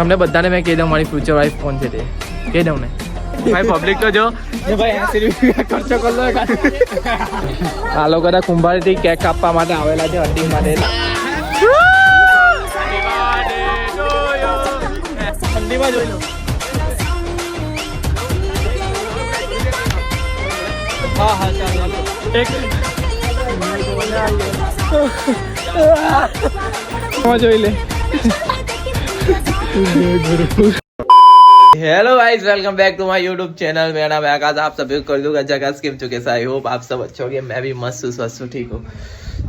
તમને બધાને મેં કહી દઉં મારી ફ્યુચર વાઇફ કોણ છે તે કહી દઉં ને ભાઈ પબ્લિક તો જો ભાઈ 80 રૂપિયા ખર્ચો કરલો આ લોકો બધા કુંભારથી કેક કાપવા માટે આવેલા છે હટિંગ માટે ઠંડીમાં જોઈ લો હા હા ચાલો એક જોઈ લે hello guys welcome back to my YouTube channel मेरा नाम है आकाश आप सभी को कर दूंगा जगह स्किप चुके हैं आई होप आप सब अच्छे होंगे मैं भी मस्त हूँ स्वस्थ हूँ ठीक हूँ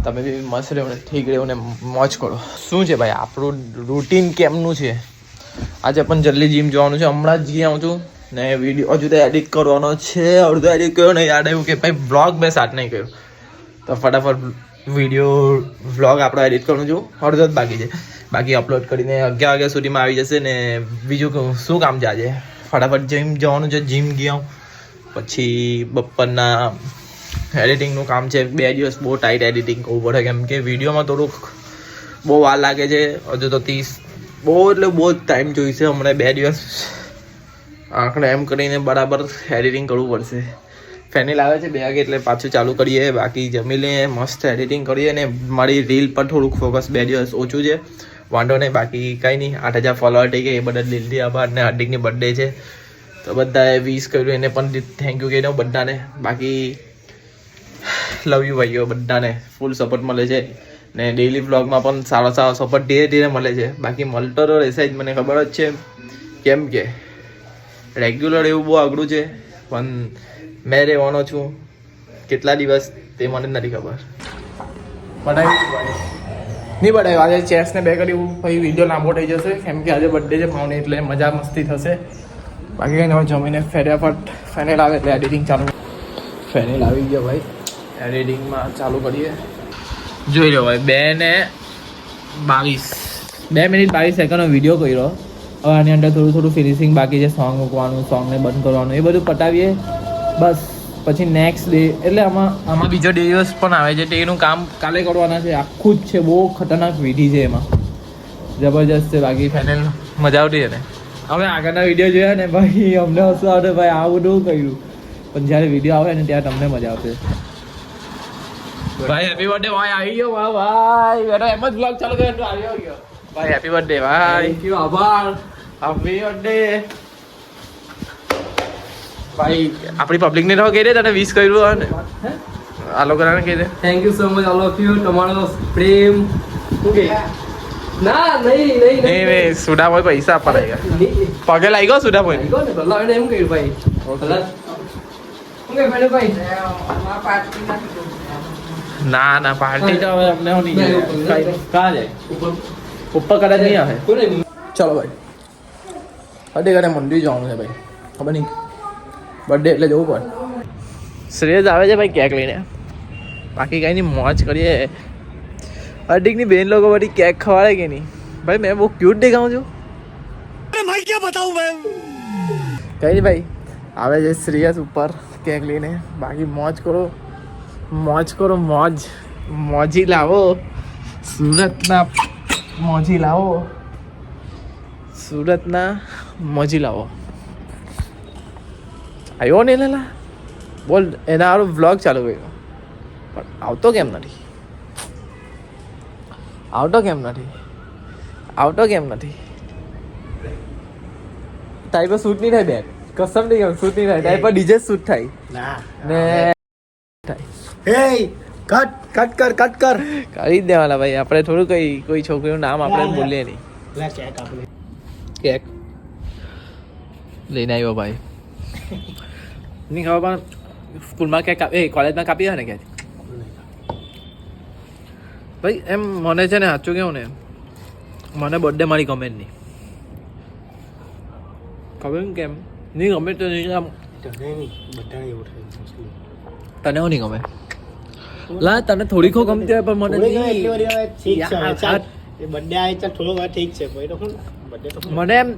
તમે બી મસ્ત રહ્યો ને ઠીક રહ્યો ને મોજ કરો શું છે ભાઈ આપણું રૂટીન કેમનું છે આજે પણ જલ્દી જીમ જવાનું છે હમણાં જ જઈ આવું છું ને વિડીયો હજુ તો એડિટ કરવાનો છે અડધો એડિટ કર્યો ને યાદ આવ્યું કે ભાઈ બ્લોગ મેં સ્ટાર્ટ નહીં કર્યો તો ફટાફટ વિડીયો વ્લોગ આપણો એડિટ કરવાનું છું અડધો જ બાકી છે બાકી અપલોડ કરીને 11 વાગ્યા સુધીમાં આવી જશે ને બીજું શું કામ છે આજે ફટાફટ જીમ જવાનું છે જીમ ગયા પછી બપોરના એડિટિંગનું કામ છે 2 દિવસ બહુ ટાઈટ એડિટિંગ કરવું પડે કેમ કે વિડીયોમાં થોડુંક બહુ વાર લાગે છે હજુ તો 30 બહુ એટલે બહુ જ ટાઈમ જોઈશે હમણાં 2 દિવસ આંકડે એમ કરીને બરાબર એડિટિંગ કરવું પડશે ફેનિલ આવે છે 2 વાગે એટલે પાછું ચાલુ કરીએ બાકી જમી લઈએ મસ્ત એડિટિંગ કરીએ ને મારી રીલ પર થોડુંક ફોકસ 2 દિવસ ઓછું છે વાંધો નહીં બાકી કંઈ નહીં 8000 ફોલોઅર થઈ ગયા એ બધા દિલથી આભાર ને હાર્દિકની બર્થડે છે તો બધાએ વિશ કર્યું એને પણ થેન્ક યુ કહી દઉં બધાને બાકી લવ યુ ભાઈઓ બધાને ફૂલ સપોર્ટ મળે છે ને ડેઈલી વ્લોગમાં પણ સારો સપોર્ટ ધીરે ધીરે મળે છે બાકી મળતો તો રહેશે જ મને ખબર જ છે કેમ કે રેગ્યુલર એવું બહુ અઘરું છે પણ મેં રહેવાનો છું કેટલા દિવસ તે મને નથી ખબર નહીં બધાય આજે ચેસને 2 કર્યું પછી વિડીયો લાંબો થઈ જશે કેમ કે આજે બર્થડે છે માઉને એટલે મજા મસ્તી થશે બાકી કંઈ હવે જમીને ફટાફટ ફેનેલ આવે એટલે એડિટિંગ ચાલુ ફેનેલ આવી ગયો ભાઈ એડિટિંગમાં ચાલુ કરીએ જોઈ લો ભાઈ 2 મિનિટ 22 સેકન્ડનો વિડીયો કર્યો હવે આની અંદર થોડું ફિનિશિંગ બાકી છે સોંગ મૂકવાનું સોંગને બંધ કરવાનું એ બધું પતાવીએ બસ પછી નેક્સ્ટ ડે એટલે આમાં બીજો દિવસ પણ આવે છે એનું કામ કાલે કરવાના છે આખું જ છે બહુ ખતરનાક વિધિ છે એમાં જબરજસ્ત છે બાકી ફાઇનલ મજા આવતી છે ને હવે આગળના વિડીયો જોયા ને ભાઈ અમને હસવું આવશે ભાઈ આ બધું કર્યું પણ જ્યારે વિડીયો આવે ને ત્યારે તમને મજા આવશે ભાઈ હેપી બર્થડે ભાઈ આવી ગયો વાહ ભાઈ બેટા એમ જ બ્લોગ ચાલુ કર્યો તો આવી ગયો ભાઈ હેપી બર્થડે ભાઈ થેન્ક યુ આભાર હેપી બર્થડે ભાઈ આપણી પબ્લિકને તો કહી દે તને વિશ કર્યું ને આ લોકોને કહી દે thank you so much all of you તમારો પ્રેમ ઓકે ના નહીં સુડા ભાઈ પૈસા આપવા લાગ્યા પગે લાગી ગયો સુડા ભાઈ ભલા એમ કહ્યું ભાઈ ભલા શું કે ભાઈ ના પાર્ટી તો હવે અમને નહીં કાં જાય ઉપર કદાચ નહીં આવે ચલો ભાઈ અડે ઘરે મંદિર જવાનું છે ભાઈ ખબર નહીં બર્થડે એટલે જવું પડે શ્રેયસ આવે છે ભાઈ કેક લઈને બાકી કાંઈ નહીં મોજ કરીએ હાર્દિકની બેન લોકો બધી કેક ખવાડે કે નહીં ભાઈ મેં બહુ ક્યુટ દેખાઉં છું ભાઈ ક્યાં બતાવું ભાઈ કંઈ નહીં ભાઈ આવે છે શ્રેયસ ઉપર કેક લઈને બાકી મોજ કરો મોજી લાવો સુરતના મોજી લાવો આવ્યો ને લેલા બોલ એના હારું વ્લોગ ચાલુ કર્યો પણ આવતો કેમ નથી તારી પર શૂટ નહીં થાય બેન કસમ નહીં કેમ શૂટ નહીં થાય તારી પર ડીજે શૂટ થાય ને કટ કર કરી જ દેવાના ભાઈ આપણે થોડું કોઈ છોકરીનું નામ આપણે બોલીએ નહીં કેક લઈને આવ્યો ભાઈ નહીં ખબર પણ સ્કૂલમાં ક્યાંક કોલેજમાં કાપી હોય ને ક્યાંથી ભાઈ એમ મને છે ને સાચું કેવું ને મને બર્થડે મારી ગમે જ નહીં ખબર કેમ નહીં ગમે તો નહીં આમ તને હું નહીં ગમે લા તને થોડીક ગમતી હોય પણ મને મને એમ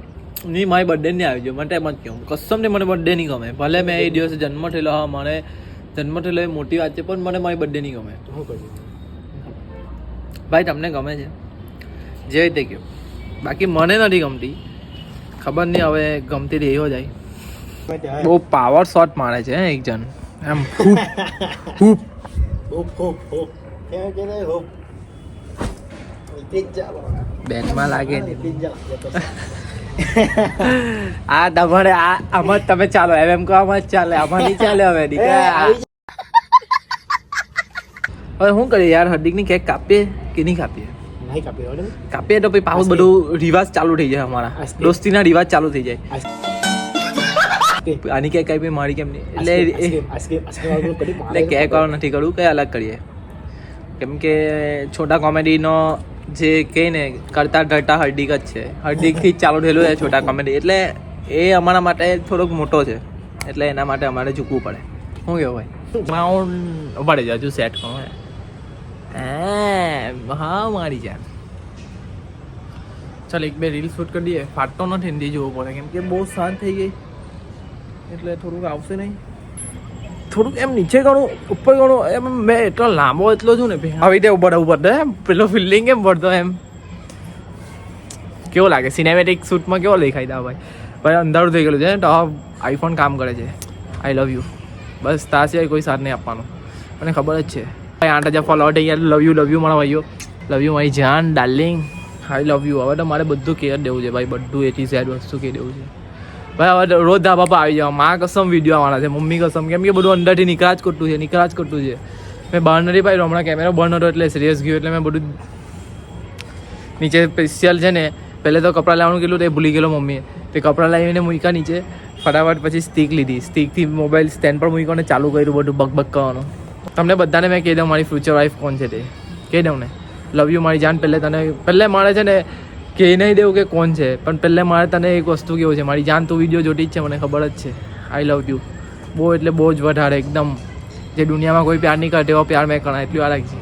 નહીં મારી બર્થડે નહીં આવી ગયો મને એમ જ કહું કસમ ને મને બર્થડે નહીં ગમે ભલે મેં એ દિવસે જન્મ થયેલો હા મને જન્મ થયેલો એ મોટી વાત છે પણ મને મારી બર્થડે નહીં ગમે ભાઈ તમને ગમે છે જે રીતે કહ્યું બાકી મને નથી ગમતી ખબર નહીં હવે ગમતી રહી હો જાય. બહુ પાવર શોટ મારે છે એક જણ એમ હૂપ બેટમાં લાગે નહીં. આ તમારે આમાં તમે ચાલો એમ કહો આમાં જ ચાલે આમાં નહીં ચાલે હવે દીકરા. હવે શું કરીએ યાર હર્દિક ની કેક કાપીએ કે નહીં કાપીએ? કાપીએ તો પછી પાછું બધું રિવાજ ચાલુ થઈ જાય અમારા દોસ્તીના રિવાજ ચાલુ થઈ જાય. આની કેક કાપી મારી કેમ નહીં એટલે કેક વાળું નથી કરવું કઈ અલગ કરીએ કેમ કે છોટા કોમેડીનો જે કહે ને કરતા ધરતા હર્દિક જ છે. હર્દિકથી જ ચાલુ થયેલું છે છોટા કોમેડી એટલે એ અમારા માટે થોડોક મોટો છે એટલે એના માટે અમારે ઝૂકવું પડે. શું કેવું ભાઈ? માઉન્ટ ઉભાડે હજુ સેટ કરો હા મારી જાન. ચાલ એક બે રીલ શૂટ કરી દઈએ. ફાટતો નથી હિન્દી જોવું પડે કેમ કે બહુ શાંત થઈ ગઈ એટલે થોડુંક આવશે નહીં. થોડુંક એમ નીચે ગણું ઉપર ગણું એમ મેં એટલો લાંબો એટલો છું ને આવી રીતે ઉભા પડતો એમ પેલો ફિલ્ડિંગ એમ પડતો એમ કેવો લાગે સિનેમેટિક શૂટમાં કેવો દેખાય તા ભાઈ. ભાઈ અંધારું થઈ ગયેલું છે તો આઈફોન કામ કરે છે. આઈ લવ યુ બસ તા સિવાય કોઈ સાથ નહીં આપવાનો મને ખબર જ છે. ભાઈ 8,000 ફોલોવર થઈ ગયા. લવ યુ મારા ભાઈઓ લવ યુ મારી જાન ડાર્લિંગ આઈ લવ યુ. હવે તો મારે બધું કેર દેવું છે ભાઈ બધું એથી ઝેડ વસ્તુ કહી દેવું છે ભાઈ. હવે રોજ ધાબા પર આવી જાવ માં કસમ વિડીયો આવવાના છે મમ્મી કસમ કેમ કે બધું અંદરથી નીકળા જ કરતું છે મેં બહાર નથી પાડ્યું. હમણાં કેમેરો બંધ હતો એટલે સિરિયસ ગયો એટલે મેં બધું નીચે સ્પેશિયલ છે ને પહેલે તો કપડાં લાવવાનું કેટલું તે ભૂલી ગયેલો મમ્મીએ તે કપડાં લાવીને મૂક્યા નીચે ફટાફટ પછી સ્ટીક લીધી સ્ટીકથી મોબાઈલ સ્ટેન્ડ પર મૂક્યો ને ચાલુ કર્યું બધું બક કરવાનું. તમને બધાને મેં કહી દઉં મારી ફ્યુચર વાઈફ કોણ છે તે કહી દઉં ને લવ યુ મારી જાન. પહેલે મારે છે ને કહી નહીં દેવું કે કોણ છે પણ પહેલે મારે તને એક વસ્તુ કેવું છે મારી જાન તું વિડીયો જોતી જ છે મને ખબર જ છે. આઈ લવ યુ બહુ એટલે બહુ જ વધારે એકદમ જે દુનિયામાં કોઈ પ્યાર નહીં કરે એવો પ્યાર મેં કરા એટલી વાર લાગી છે.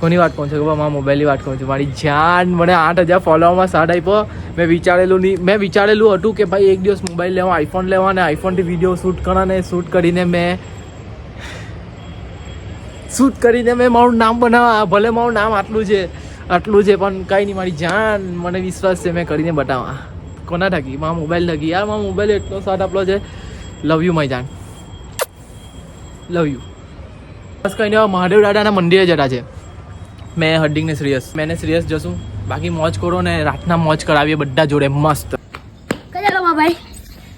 કોની વાત કહું છું કે મારા મોબાઈલની વાત કહું છું મારી જાન. મને 8,000 ફોલોવરમાં સાથ આપ્યો. મેં વિચારેલું હતું કે ભાઈ એક દિવસ મોબાઈલ લેવા આઈફોન લેવા અને આઈફોનથી વિડીયો શૂટ કરવા ને શૂટ કરીને મેં મારું નામ બનાવવા. ભલે મારું નામ આટલું છે પણ કંઈ નહીં મારી જાન મને વિશ્વાસ છે મેં કરીને બતાવવા. કોના થકી? મારા મોબાઈલ થકી યાર. મારા મોબાઈલ એટલો સાથ આપલો છે. લવ યુ મારી જાન લવ યુ. બસ કંઈ નહીં મહાદેવ દાદાના મંદિરે જતા છે મેં હર્દિકને મેં શ્રેયસ જશું. બાકી મોજ કરો ને રાતના મોજ કરાવીએ બધા જોડે મસ્ત.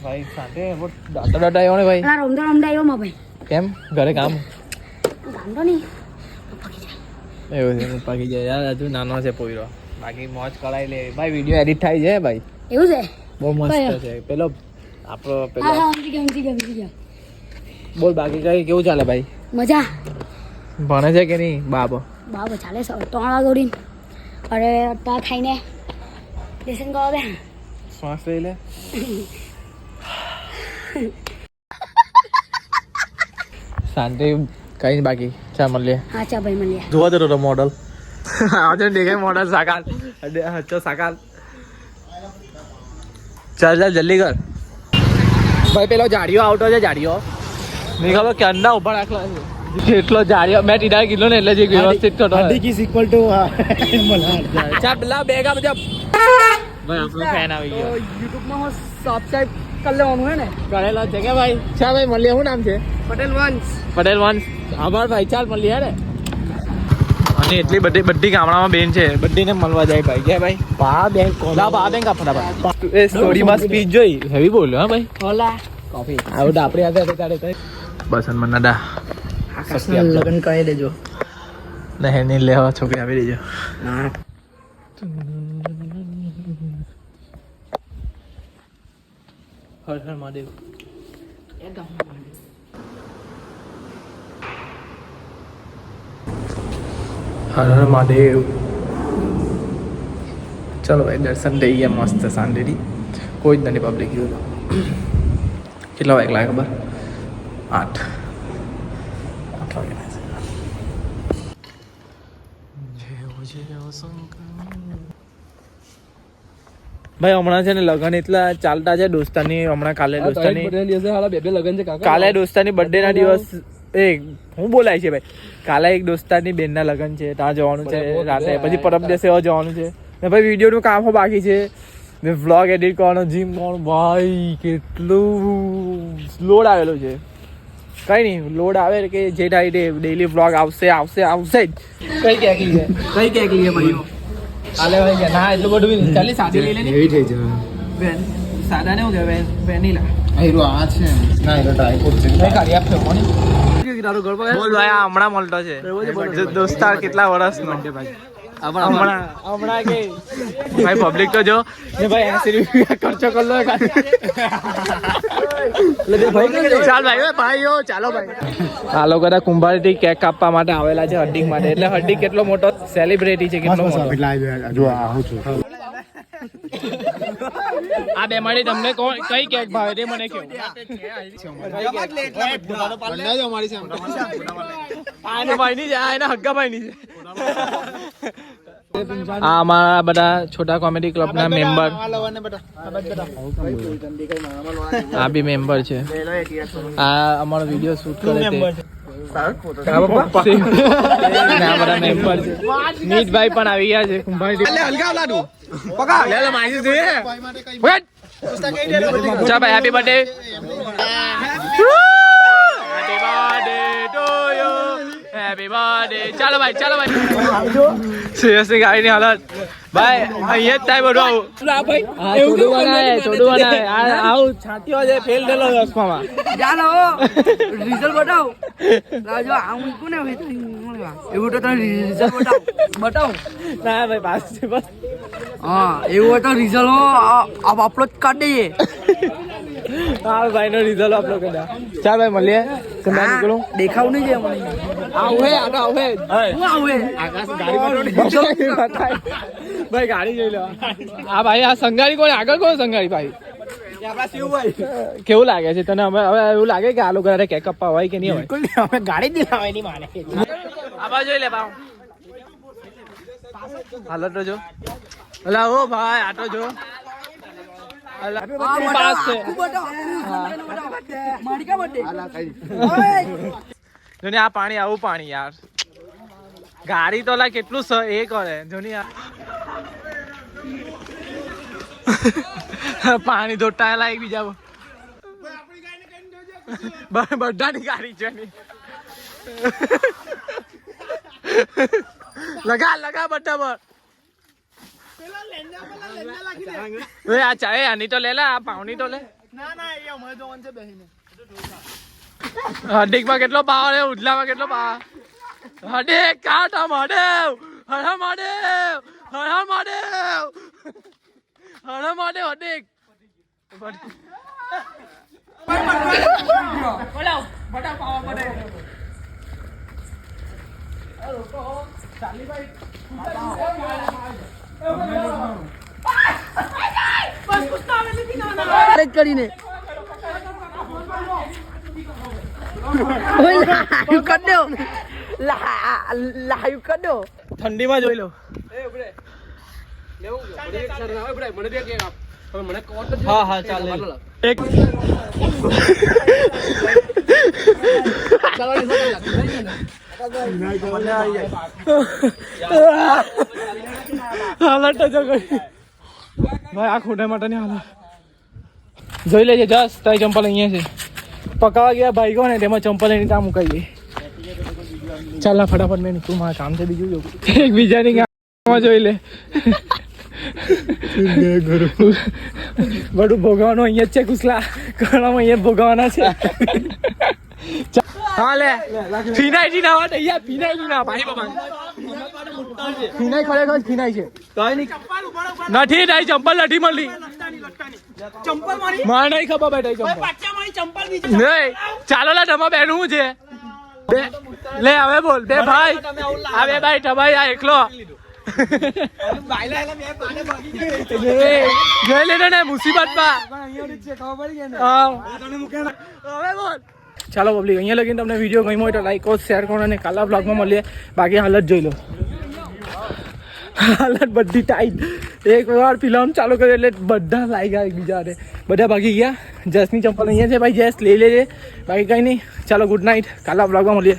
ભાઈ સાથે દાતા આવ્યો ને ભાઈ ભાઈ કેમ ઘરે કામ ગાંડો નહીં એવું છે પાકી જાય યાર હજુ નાનો છે પોયરો. બાકી મોજ કરાવી લે ભાઈ. વિડીયો એડિટ થાય છે ભાઈ એવું છે બહુ મસ્ત છે. પેલો આપણો પેલો બોલ બાકી કઈ કેવું ચાલે ભાઈ? મજા ભણે છે કે નહીં? બાબો ચાલે 3 વાગે ઉડીને અરે તા ખાઈને લેસન કરવા બે શ્વાસ લઈ લે. શાંતિ કઈ બાકી ચા મળીએ. હા ચા ભાઈ મળીએ. જોવા જતો તો મોડલ આજે દેખાય મોડલ સાકાર હચ્ચો સાકાર. ચાલ જલ્દી કર ભાઈ. પેલો જાડીઓ આવતો છે જાડીઓ નહીં ખબર ક્યારના ઉભા રાખલા છે એટલો જાડીઓ મેં ટીડા કીધો ને એટલે જે વ્યવસ્થિત કરતો ચા પેલા બેગા બધા ભાઈ આપણો ફેન આવી ગયો. યુટ્યુબમાં સબસ્ક્રાઇબ કરી લેવાનું હે ને કરેલો છે કે ભાઈ? ચા ભાઈ મળીએ. શું નામ છે? પટેલ વંશ. આભાર ભાઈ. ચાલ મળીએ હે ને. અને એટલી બધી ગામડામાં બેન છે બધીને મળવા જાય ભાઈ. કે ભાઈ બા બેંક ફટાફટ એ સ્ટોરીમાં સ્પીચ જોઈ હેવી બોલ્યો હા ભાઈ. હોલા કોફી આવું તો આપણે આજે તારે બસ મને દાદા લગ્ન કરી દેજો ને હેની લેવા છોકરી આપી દેજો. હર હર મહાદેવ. હર હર મહાદેવ. ચલો ભાઈ દર્શન થઈ ગયા મસ્ત શાંતિથી. કોઈ જ નથી પબ્લિક ગયું. કેટલા વાગે લાગે ખબર? 8 વાગે. ભાઈ હમણાં છે ને લગન એટલા ચાલતા છે દોસ્તાની. હમણાં કાલે દોસ્તાની લગ્ન છે કાકા. કાલે દોસ્તાની બર્થડે ના દિવસ હું બોલાય છે ભાઈ. કાલે એક દોસ્તારની બેનના લગન છે ત્યાં જવાનું છે રાતે. પછી પરમ દિવસે જવાનું છે ને ભાઈ. વિડીયોનું કામ બાકી છે ને વ્લોગ એડિટ કરવાનો, જીમ કરવાનું, ભાઈ કેટલું લોડ આવેલો છે. કઈ નહીં, લોડ આવે કે જે ટાઈટે ડેઈલી વ્લોગ આવશે જ. કઈ કેકલી છે ભાઈઓ? હાલે ભાઈ કે ના એટલું બધું નહીં. ચાલી સાદી લઈ લે ને. એવી થઈ જાય બેન. સાદા ને હું કે વેનીલા. હીરો આ છે ના, હીરો ડ્રાયફ્રૂટ છે. કઈ કાઢી આપજો કોની? બોલ ભાઈ, આ હમણાં મળતો છે દોસ્તાર. કેટલા વર્ષનો? હમણાં કે ભાઈ પબ્લિક તો જો ને ભાઈ 80 રૂપિયા ખર્ચો કરી લો. ચાલ ભાઈ, ભાઈઓ ચાલો ભાઈ. આ લોકો કુંભારથી કેક કાપવા માટે આવેલા છે હર્ડિંગ માટે. એટલે હર્ડિંગ કેટલો મોટો સેલિબ્રિટી છે, કેટલો મોટો. આ બે માંથી તમને કઈ કેક ભાવે તે મને કહો. આ અમારા બધા છોટા કોમેડી ક્લબ ના મેમ્બર. આ બી મેમ્બર છે. આ અમારો વિડીયો શૂટ કરે છે. નીતભાઈ પણ આવી ગયા છે. ચા ભાઈ, હેપી બર્થડે. Happy birthday. ચાલો ભાઈ. સિરિયસલી ગાડીની હાલત ભાઈ અહીંયા જ થાય બધું. આવું છોડું બનાવે. આવું છાંટીઓ છે ફેલ થયેલો 10માં. ચાલો રિઝલ્ટ બતાવ. રાજો આમ કોને એવું તો તમે રિઝલ્ટ બતાવ. ના ભાઈ પાસ છે બસ. હા એવું હોય તો રિઝલ્ટ અપલોડ કરી દઈએ. હા ભાઈ નો રિઝલ્ટ અપલોડ કરી દે. ચાલ ભાઈ મળીએ. સંધા નીકળું. દેખાવ નહીં છે મને. આવું આકાશ ગાડી ભાઈ ગાડી જોઈ લો. હા ભાઈ, આ સંગાડી કોણ? આગળ કોણ સંગાડી ભાઈ? કેવું લાગે છે તને? હવે એવું લાગે કે આ લોકો કેક કાપવા હોય કે નહીં હોય? અમે ગાડી દિલાવે નહીં માને. આ બાજુ જોઈ લે બાવ. હાલત તો જો. અલા ઓ ભાઈ, આટો જો. પાસ છે. જોની આ પાણી, આવું પાણી યાર. ગાડી તો લા કેટલું એ કરે જોની. પાણી ધોટાયેલા એકબીજા બધાની ગાડી છે. લગા બધા પર. આ ચાય આની તો લે લા, આ પાવની તો લે. હર્ડિંગમાં કેટલો પાવર છે, ઉડલામાં કેટલો પાવર. હર્ડિંગ કાઢ મહાદેવ. હર મહાદેવ. હર્ડિંગ. કરીને લાઈવ કર દો. ઠંડીમાં જોઈ લો. હા ચાલે. એક હાલત જો ભાઈ, આ ખોટા માટે ની હાલત જોઈ લેજે. જસ તારી ચંપલ અહીંયા છે. પકાવા ગયા ભાઈ કોને તેમાં ચંપલ એની ત્યાં મુકાઈ ગઈ. ચાલ ના ફટાફટ મેં નીકળું, મારા કામ છે બીજું. એક બીજાની ગામમાં જોઈ લે. બધું ભોગવવાનું અહીંયા જ છે. કુસલા ઘણામાં અહીંયા ભોગવવાના છે. હા લે ફિનાઈ ના વાત અહીંયા. ફિનાઈ ના ભાઈ બાબા. ફિનાઈ ખરેખર ફિનાઈ છે. નથી તારી ચંપલ નથી મળી. મારે નહીં ખબર ભાઈ તારી ચંપલ નહીં. ચાલો લા તમારે બેનું છે. લે હવે બોલ. બે ભાઈ આ બે ભાઈ તમારી આ એકલો જોઈ લે ને મુસીબત માં. હવે બોલ. ચાલો પબ્લિક, અહીંયા લગીને તમને વિડીયો ગમ્યો હોય તો લાઈક કરો, શેર કરો અને કાલા બ્લોગમાં મળીએ. બાકી હાલત જોઈ લો. હાલત બધી ટાઈટ. એક વાર ફિલ્મ ચાલુ કર્યું એટલે બધા લાગી ગયા એકબીજા. બધા ભાગી ગયા. જસની ચંપલ અહીંયા છે ભાઈ, જસ લઈ લેજે. બાકી કંઈ નહીં. ચાલો ગુડ નાઇટ. કાલા બ્લોગમાં મળીએ.